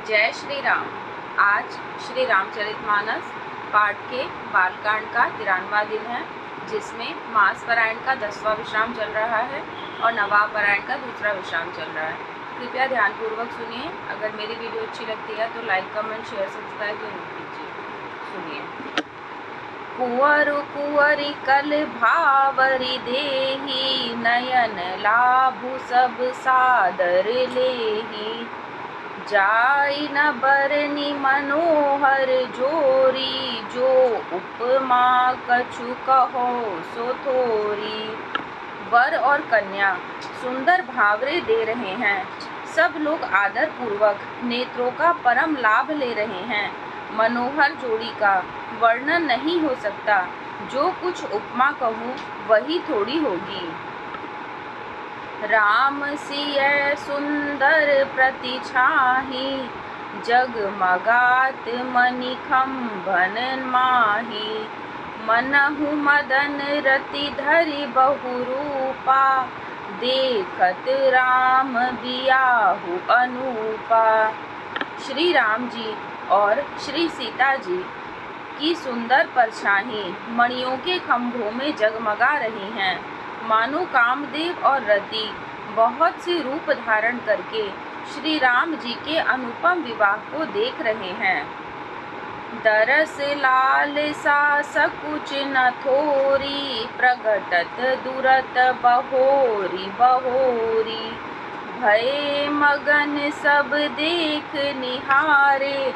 जय श्री राम। आज श्री रामचरितमानस पाठ के बालकांड का 93वां दिन है, जिसमें मास पारायण का 10वां विश्राम चल रहा है और नवाब पारायण का दूसरा विश्राम चल रहा है। कृपया ध्यानपूर्वक सुनिए। अगर मेरी वीडियो अच्छी लगती है तो लाइक, कमेंट, शेयर, सब्सक्राइब जरूर कीजिए। सुनिए। कुंवर कुंवरी कल भावरी देही, नयन लाभु सब सादर लेही। जाई न बरनी मनोहर जोरी, जो उपमा कछु कहो सो थोरी। वर और कन्या सुंदर भावरे दे रहे हैं। सब लोग आदर पूर्वक नेत्रों का परम लाभ ले रहे हैं। मनोहर जोड़ी का वर्णन नहीं हो सकता। जो कुछ उपमा कहूँ वही थोड़ी होगी। राम सिय सुंदर प्रति छाही, जगमगात मणिखंभन माही। मनहु मदन रति धरि बहुरूपा, देखत राम बियाहु अनूपा। श्री राम जी और श्री सीता जी की सुंदर परछाई मणियों के खंभों में जगमगा रही हैं। मानो कामदेव और रति बहुत से रूप धारण करके श्री राम जी के अनुपम विवाह को देख रहे हैं। दरस लालसा सकुच न थोरी, प्रगटत दुरत बहोरी बहोरी। भय मगन सब देख निहारे,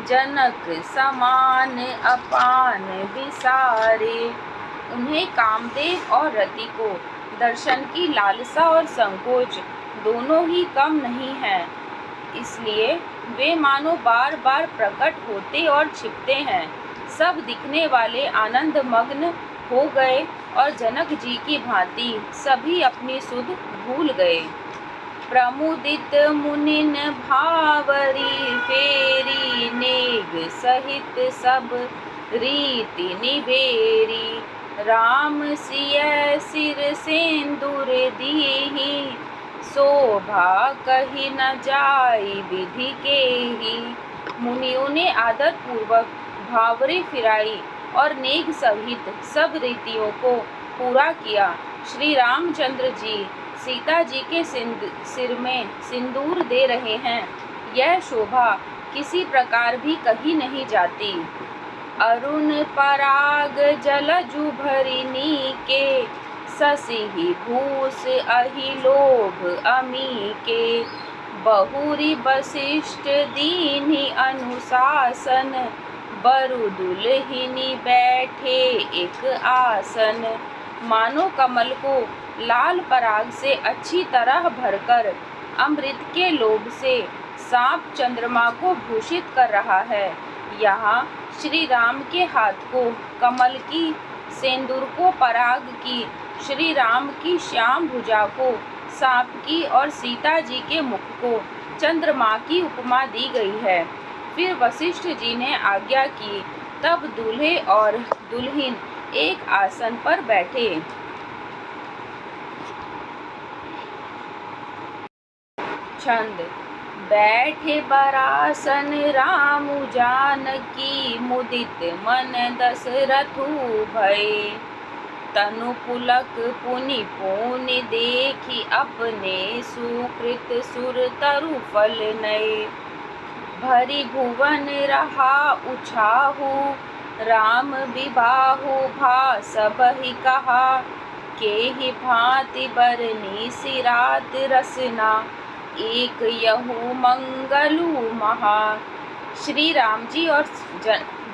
जनक समान अपान विसारे। उन्हें कामदेव और रति को दर्शन की लालसा और संकोच दोनों ही कम नहीं है, इसलिए वे मानो बार बार प्रकट होते और छिपते हैं। सब दिखने वाले आनंद मग्न हो गए और जनक जी की भांति सभी अपनी सुध भूल गए। प्रमुदित मुनिन भावरी फेरी, नेग सहित सब रीति निबेरी। राम सिय सिर सेंदूर दीही, शोभा कही न जाई विधि के ही। मुनियों ने आदर पूर्वक भावरे फिराई और नेग सहित सब रीतियों को पूरा किया। श्री रामचंद्र जी सीता जी के सिर में सिंदूर दे रहे हैं। यह शोभा किसी प्रकार भी कही नहीं जाती। अरुण पराग जलजु भरिनी के, ससिहि भूस अहि लोभ अमी के। बहुरी वशिष्ठ दीन्हि अनुशासन, बरु दुल्हिनी बैठे एक आसन। मानो कमल को लाल पराग से अच्छी तरह भरकर अमृत के लोभ से सांप चंद्रमा को भूषित कर रहा है। यहाँ श्री राम के हाथ को कमल की, सेंदूर को पराग की, श्री राम की श्याम भुजा को सांप की और सीता जी के मुख को चंद्रमा की उपमा दी गई है। फिर वशिष्ठ जी ने आज्ञा की, तब दूल्हे और दुल्हन एक आसन पर बैठे। छंद। बैठे बरासन रामु जानकी, मुदित मन दशरथु भये। तनु पुलक पुनि पुनि देखी, अपने सुकृत सुर तरु फल नये। भरी भुवन रहा उछाहु, राम विबाहु भा सबहि कहा। केहि भांति बरनी सिरात रसना, एक यहू मंगलु महा। श्री राम जी और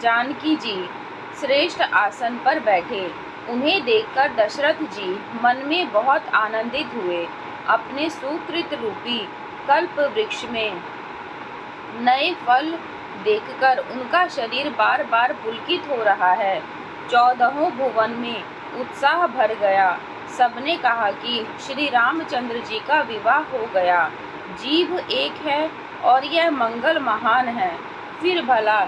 जानकी जी श्रेष्ठ आसन पर बैठे। उन्हें देखकर दशरथ जी मन में बहुत आनंदित हुए। अपने सुकृत रूपी कल्प वृक्ष में नए फल देखकर उनका शरीर बार बार पुलकित हो रहा है। 14 भुवन में उत्साह भर गया। सबने कहा कि श्री रामचंद्र जी का विवाह हो गया। जीव एक है और यह मंगल महान है। फिर भला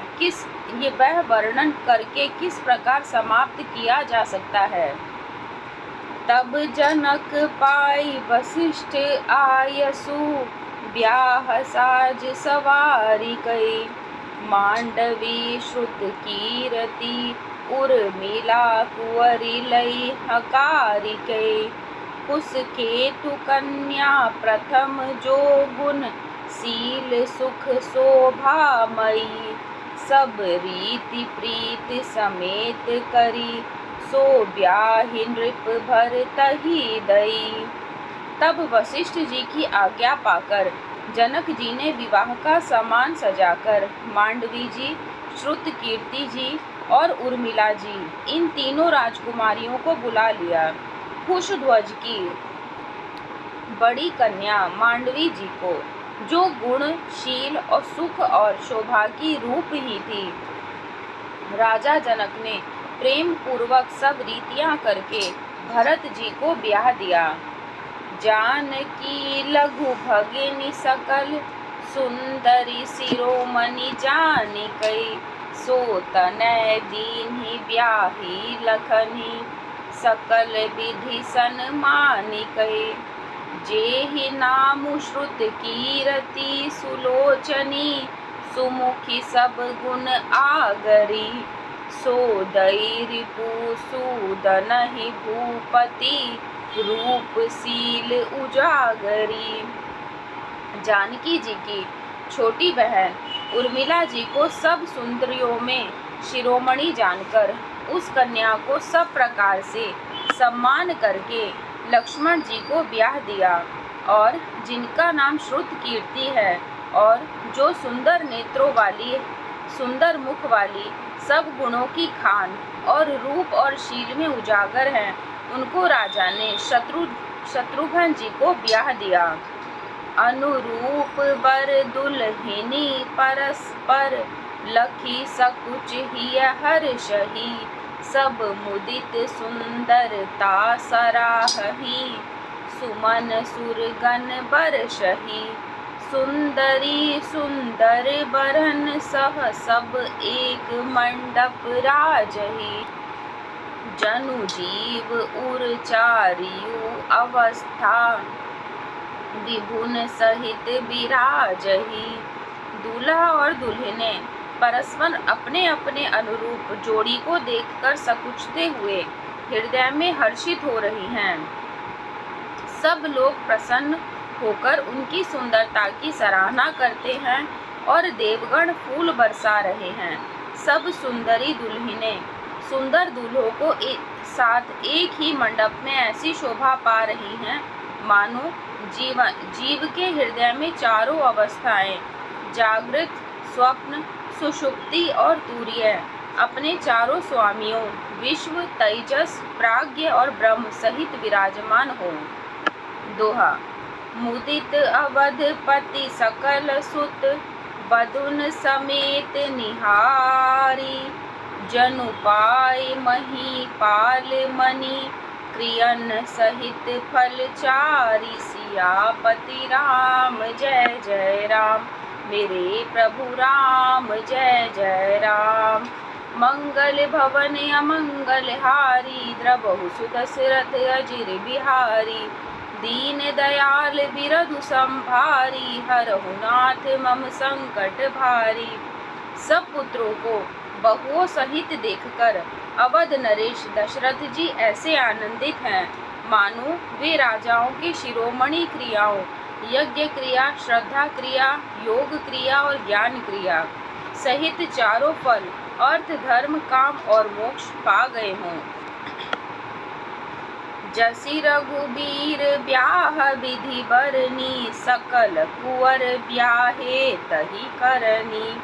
वह वर्णन करके किस प्रकार समाप्त किया जा सकता है। तब जनक पाई वशिष्ठ आयसु, ब्याह साज सवारी कई। मांडवी श्रुत कीरति उर्मिला कुंवरी लई हकारी कई। कुस केतु कन्या प्रथम जो गुण शील सुख शोभामयी। सब रीति प्रीति समेत करी सो ब्याहि नृप भर तही दई। तब वशिष्ठ जी की आज्ञा पाकर जनक जी ने विवाह का सामान सजाकर मांडवी जी, श्रुत कीर्ति जी और उर्मिला जी, इन तीनों राजकुमारियों को बुला लिया। कुशध्वज की बड़ी कन्या मांडवी जी को, जो गुण, शील और सुख और शोभा की रूप ही थी, राजा जनक ने प्रेम पूर्वक सब रीतियां करके भरत जी को ब्याह दिया। जानकी लघु भगिनी सकल सुंदरी शिरोमणि जानिकै। सो तनय दीन्हि ब्याही लखनी सकल विधि सन्मानिकै। जेहि नामु श्रुत कीरति सुलोचनी सुमुखी सब गुण आगरी। सो दई रिपु सूदनहि भूपति रूप शील उजागरी। जानकी जी की छोटी बहन उर्मिला जी को सब सुंदरियों में शिरोमणि जानकर उस कन्या को सब प्रकार से सम्मान करके लक्ष्मण जी को ब्याह दिया। और जिनका नाम श्रुत कीर्ति है और जो सुंदर नेत्रों वाली, सुंदर मुख वाली, सब गुणों की खान और रूप और शील में उजागर हैं, उनको राजा ने शत्रुघ्न जी को ब्याह दिया। अनुरूप बर दुल्हिनी परस्पर लखी सकुच हिय हर्षहि। सब मुदित सुंदरता सराहहि सुमन सुरगन बरषहि। सुंदरी सुंदर बरन सह सब एक मंडप राजहि। जनु जीव उर चारियु अवस्था विभुन सहित विराजहि। दूल्हा और दुल्हने परस्पर अपने अपने अनुरूप जोड़ी को देखकर सकुचते हुए हृदय में हर्षित हो रही हैं। सब लोग प्रसन्न होकर उनकी सुंदरता की सराहना करते हैं और देवगण फूल बरसा रहे हैं। सब सुंदरी दुल्हने सुंदर दूल्हों को साथ एक ही मंडप में ऐसी शोभा पा रही हैं, मानो जीव के हृदय में चारों अवस्थाएं, जागृत, स्वप्न, सुषुप्ति और तुरीय, अपने चारों स्वामियों विश्व, तेजस, प्राज्ञ और ब्रह्म सहित विराजमान हो। दोहा। मुदित अवधपति सकल सुत बदुन समेत निहारी। जनु पाय महीपाल मणि क्रियन सहित फलचारी। सियापति राम जय जय राम, मेरे प्रभु राम जय जय राम। मंगल भवन अमंगल हारी, द्रबहु सुत दशरथ अजिर बिहारी। दीन दयाल बिरधु संभारी, हरहु नाथ मम संकट भारी। सब पुत्रों को बहुओं सहित देखकर अवध नरेश दशरथ जी ऐसे आनंदित हैं, मानो वे राजाओं की शिरोमणि क्रियाओं, यज्ञ क्रिया, श्रद्धा क्रिया, योग क्रिया और ज्ञान क्रिया सहित चारों फल, अर्थ, धर्म, काम और मोक्ष पा गए हों। जसि रघुबीर ब्याह विधि बरनी, सकल कुंवर ब्याहे तही करनी।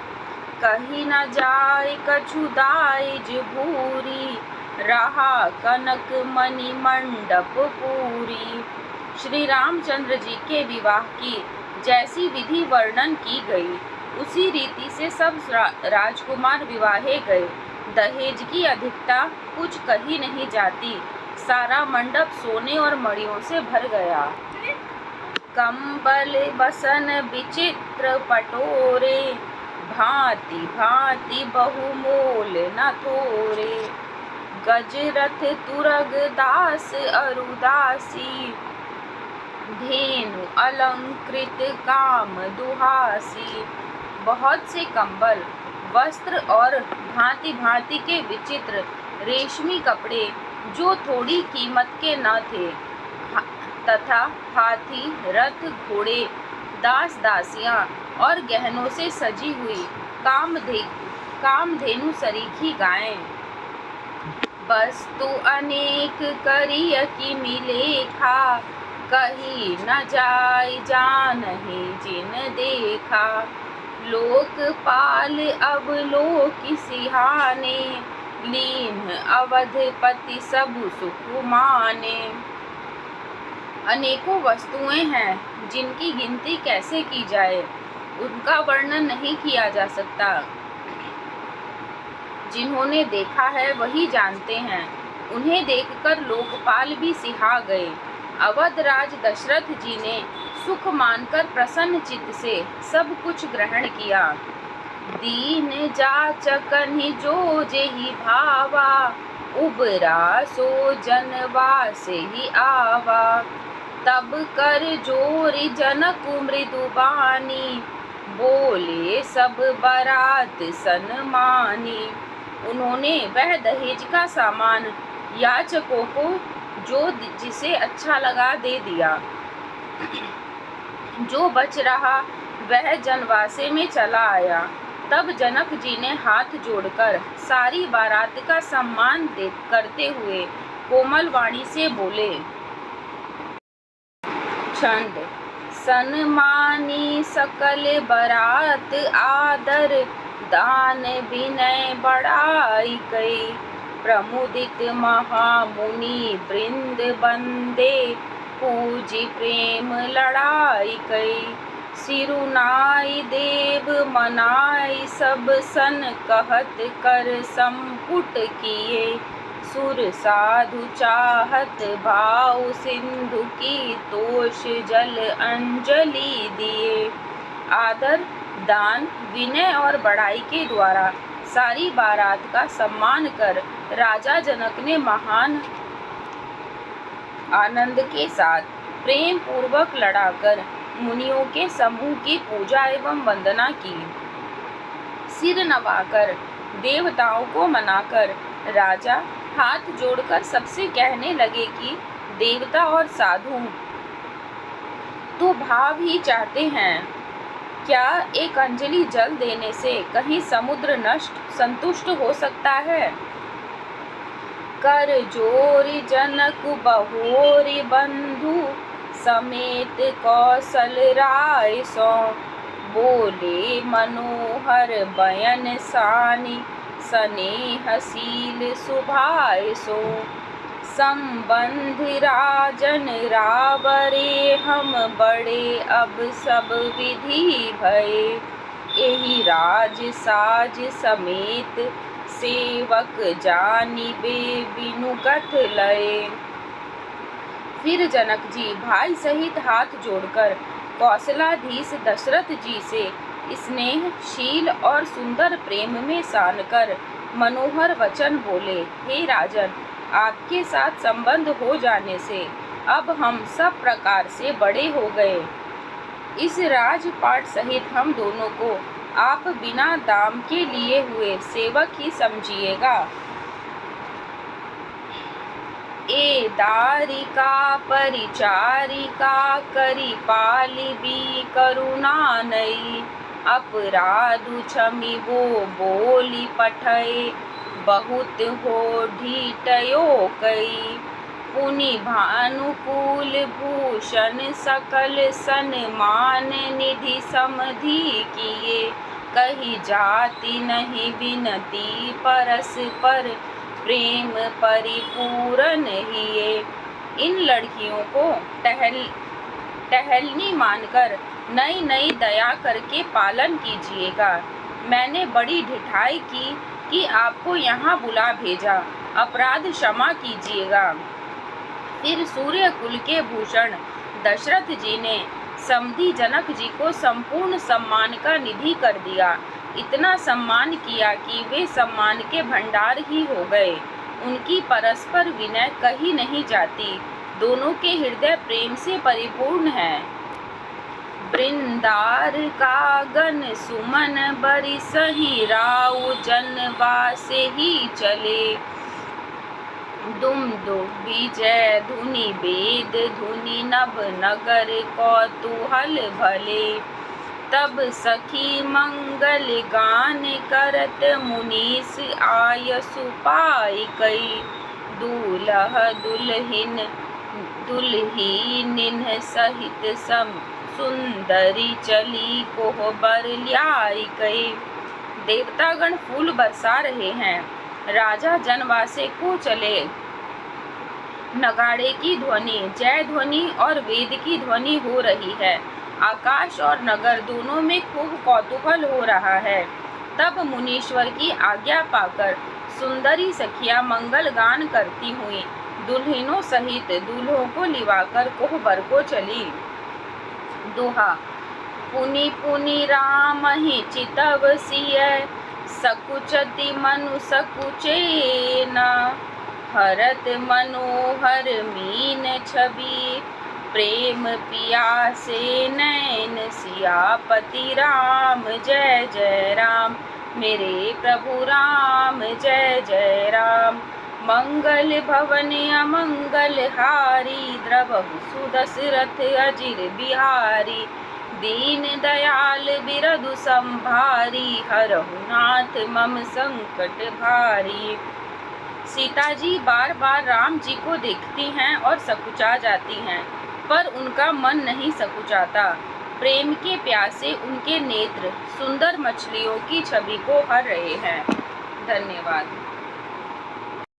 कही न जाय कछु दाइज भूरी, रहा कनक मणि मंडप पूरी। श्री रामचंद्र जी के विवाह की जैसी विधि वर्णन की गई, उसी रीति से सब राजकुमार विवाहे गए। दहेज की अधिकता कुछ कही नहीं जाती। सारा मंडप सोने और मणियों से भर गया। कंबल बसन विचित्र पटोरे, भांति भांति बहुमोल न थोरे। गजरथ तुरग दास अरुदासी, धेनु अलंकृत काम दुहासी। बहुत से कंबल, वस्त्र और भांति भांति के विचित्र रेशमी कपड़े जो थोड़ी कीमत के न थे, तथा हाथी, रथ, घोड़े, दास दासियां और गहनों से सजी हुई कामधेनु सरीखी गायें। वस्तु अनेक करिय की मिलेखा, कही न जाय जानहि जिन देखा। लोकपाल अवलोकि सिहाने, लीन अवधपति सबु सुख माने। अनेकों वस्तुएं हैं जिनकी गिनती कैसे की जाए, उनका वर्णन नहीं किया जा सकता। जिन्होंने देखा है वही जानते हैं। उन्हें देखकर लोकपाल भी सिहा गए। अवध राज दशरथ जी ने सुख मानकर प्रसन्न चित्त से सब कुछ ग्रहण किया। दीन जाचकनि जो जेहि भावा, उबरा सो जनवा से ही आवा। तब कर जोरि जनक मृदु बानी, बोले सब बारात सन्मानी। उन्होंने वह दहेज का सामान याचकों को जो जिसे अच्छा लगा दे दिया। जो बच रहा वह जनवासे में चला आया। तब जनक जी ने हाथ जोड़कर सारी बारात का सम्मान करते हुए कोमल वाणी से बोले। छंद। सन्मानी सकल बारात आदर, दान विनय बढ़ाई गई। प्रमुदित महामुनि वृंद बंदे, पूजी प्रेम लड़ाई गई। सिरुनाई देव मनाई सब सन, कहत कर संपुट किए। सुर साधु चाहत भाव सिंधु की, तोष जल अंजलि दिए। आदर, दान, विनय और बड़ाई के द्वारा सारी बारात का सम्मान कर राजा जनक ने महान आनंद के साथ प्रेम पूर्वक लड़ाकर मुनियों के समूह की पूजा एवं वंदना की। सिर नवाकर देवताओं को मनाकर राजा हाथ जोड़कर सबसे कहने लगे कि देवता और साधु तो भाव ही चाहते हैं। क्या एक अंजलि जल देने से कहीं समुद्र संतुष्ट हो सकता है? कर जोरि जनक बहोरि बंधु, समेत कौशल राय सो। बोले मनोहर बयन सानी, स्नेहशील सुभाय सो। संबंध राजन रावरे, हम बड़े अब सब विधि भये। एहि राज साज समेत, सेवक जानिबे बिनुगत लये। फिर जनक जी भाई सहित हाथ जोड़कर कौशलाधीश दशरथ जी से स्नेहशील और सुंदर प्रेम में सानकर मनोहर वचन बोले। हे राजन, आपके साथ संबंध हो जाने से अब हम सब प्रकार से बड़े हो गए। इस राजपाट सहित हम दोनों को आप बिना दाम के लिए हुए सेवक ही समझिएगा। ए दारिका परिचारिका, करी पालिबी करुणा नई। अपराधु क्षमि वो बोली पठय, बहुत हो ढीठयो कई। पुनि भानुकूल भूषण सकल, सन्मान निधि समधि किए। कही जाति नहीं बिनती परस्पर, प्रेम परिपूर्ण हिये। इन लड़कियों को टहलनी मानकर नई नई दया करके पालन कीजिएगा। मैंने बड़ी ढिठाई की कि आपको यहाँ बुला भेजा, अपराध क्षमा कीजिएगा। फिर सूर्य कुल के भूषण दशरथ जी ने समधी जनक जी को संपूर्ण सम्मान का निधि कर दिया। इतना सम्मान किया कि वे सम्मान के भंडार ही हो गए। उनकी परस्पर विनय कही नहीं जाती। दोनों के हृदय प्रेम से परिपूर्ण हैं। वृंदार कागन सुमन बरिसहि राउ जनवासे ही चले। दुम विजय धुनि वेद धुनि नभ नगर कौतूहल भले। तब सखी मंगल गान करत मुनीस आयसु पाई कई। दूल्ह दुल्हीनिन सहित सुंदरी चली कोहबर ल्याई कई। देवतागण फूल बरसा रहे हैं। राजा जनवासे को चले। नगाड़े की ध्वनि, जय ध्वनि और वेद की ध्वनि हो रही है। आकाश और नगर दोनों में खूब कौतूहल हो रहा है। तब मुनीश्वर की आज्ञा पाकर सुंदरी सखियां मंगल गान करती हुई दुल्हनों सहित दूल्हों को लिवाकर कोहबर को चली। दोहा। पुनि पुनि राम ही चितव सिय सकुचति मनु सकुचेन। हरत मनोहर मीन छवि प्रेम पियासे नैन। सियापति राम जय जय राम मेरे प्रभु राम जय जय राम। मंगल भवन अमंगल हारी द्रवहु सुदशरथ अजिर बिहारी। दीन दयाल बिरधु संभारी हरहु नाथ मम संकट भारी। सीता जी बार बार राम जी को देखती हैं और सकुचा जाती हैं, पर उनका मन नहीं सकुचाता। प्रेम के प्यासे उनके नेत्र सुंदर मछलियों की छवि को हर रहे हैं। धन्यवाद।